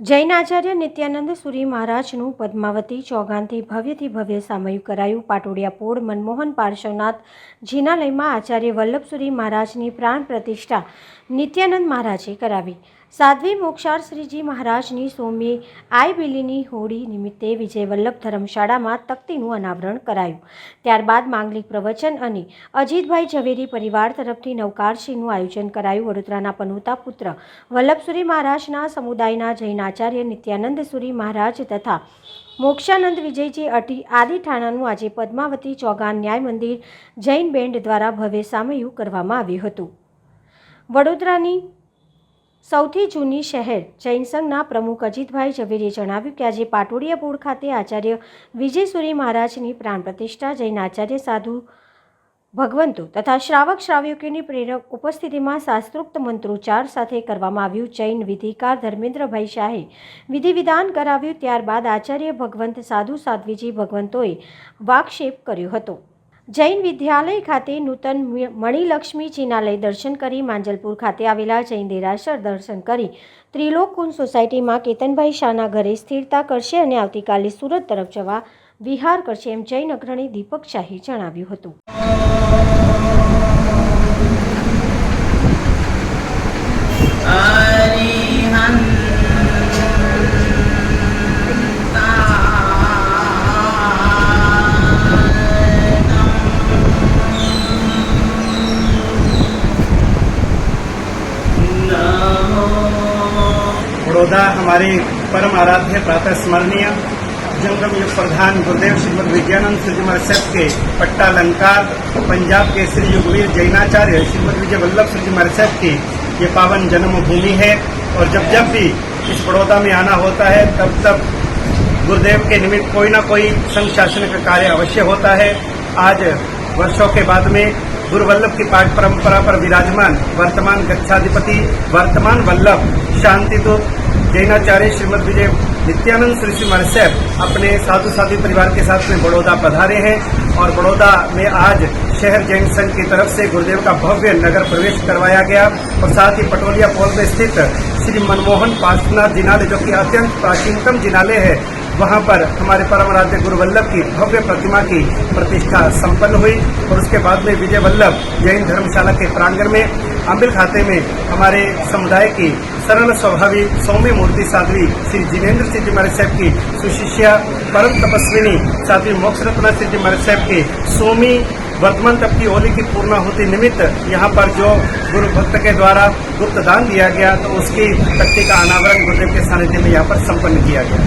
જૈન આચાર્ય નિત્યાનંદ સુરી મહારાજનું પદ્માવતી ચોગાનથી ભવ્ય સામયું કરાયું। પાટોડિયા પોળ મનમોહન પાર્શ્વનાથ જિનાલયમાં આચાર્ય વલ્લભસુરી મહારાજની પ્રાણ પ્રતિષ્ઠા નિત્યાનંદ મહારાજે કરાવી। સાધ્વી મોક્ષાર શ્રીજી મહારાજની સોમી આઈબીલીની હોળી નિમિત્તે વિજય વલ્લભ ધર્મશાળામાં તખ્તીનું અનાવરણ કરાયું। ત્યારબાદ માંગલિક પ્રવચન અને અજીતભાઈ ઝવેરી પરિવાર તરફથી નવકારશીનું આયોજન કરાયું। વડોદરાના પનોતા પુત્ર વલ્લભસુરી મહારાજના સમુદાયના જૈન આચાર્ય નિત્યાનંદ સુરી મહારાજ તથા મોક્ષાનંદ વિજયજી આદિ ઠાણાનું આજે પદ્માવતી ચોગાન ન્યાય મંદિર જૈન બેન્ડ દ્વારા ભવ્ય સામયું કરવામાં આવ્યું હતું। વડોદરાની સૌથી જૂની શહેર જૈન સંઘના પ્રમુખ અજીતભાઈ ઝવેરીએ જણાવ્યું કે આજે પાટોડિયા પોળ ખાતે આચાર્ય વિજયસુરી મહારાજની પ્રાણ પ્રતિષ્ઠા જૈન આચાર્ય સાધુ ભગવંતો તથા શ્રાવક શ્રાવ્યકોની પ્રેરક ઉપસ્થિતિમાં શાસ્ત્રોક્ત મંત્રોચ્ચાર સાથે કરવામાં આવ્યું। જૈન વિધિકાર ધર્મેન્દ્રભાઈ શાહે વિધિ વિધાન કરાવ્યું। ત્યારબાદ આચાર્ય ભગવંત સાધુ સાધ્વીજી ભગવંતોએ વાકશેપ કર્યો હતો। જૈન વિદ્યાલય ખાતે નૂતન મણિલક્ષ્મી જિનાલય દર્શન કરી માંજલપુર ખાતે આવેલા જૈન દેરાસર દર્શન કરી ત્રિલોક કુંજ સોસાયટીમાં કેતનભાઈ શાહના ઘરે સ્થિરતા કરશે અને આવતીકાલે સુરત તરફ જવા વિહાર કરશે એમ જૈન અગ્રણી દીપક શાહે જણાવ્યું હતું। बड़ौदा हमारे परम आराध्य प्रातः स्मरणीय जंगम युग प्रधान गुरुदेव श्रीमद विजयानंद श्री महाराज साहब के पट्टा अलंकार पंजाब के श्री युगवीर जैनाचार्य श्रीमद विजय वल्लभ श्री महाराज साहब की ये पावन जन्मभूमि है और जब भी इस बड़ौदा में आना होता है तब गुरुदेव के निमित्त कोई ना कोई संघ शासन का कार्य अवश्य होता है। आज वर्षों के बाद में गुरु वल्लभ की पाठ परंपरा पर विराजमान वर्तमान गच्छाधिपति वर्तमान वल्लभ शांतिदूत जैनाचार्य श्रीमद विजय नित्यानंद श्री महाराज साहब अपने साधु साध्वी परिवार के साथ में बड़ौदा पधारे हैं और बड़ौदा में आज शहर जैन संघ की तरफ से गुरुदेव का भव्य नगर प्रवेश करवाया गया और साथ ही पटोलिया पोल में स्थित श्री मनमोहन पार्श्वनाथ जिनालय जो कि अत्यंत प्राचीनतम जिनालय है वहां पर हमारे परम आराध्य गुरु वल्लभ की भव्य प्रतिमा की प्रतिष्ठा संपन्न हुई और उसके बाद में विजय वल्लभ जैन धर्मशाला के प्रांगण में अम्बिल खाते में हमारे समुदाय की सरल स्वभावी सौम्य मूर्ति साध्वी श्री जिनेन्द्र सिंह जी महाराज साहब की सुशिष्या परम तपस्विनी साध्वी मोक्ष रत्ना सिंह जी महाराज साहब की सोमी वर्तमान तप की होली की पूर्णाहुति निमित्त यहाँ पर जो गुरु भक्त के द्वारा गुप्त दान दिया गया तो उसकी तख्ती का अनावरण गुरुदेव के सानिध्य में यहाँ पर संपन्न किया गया।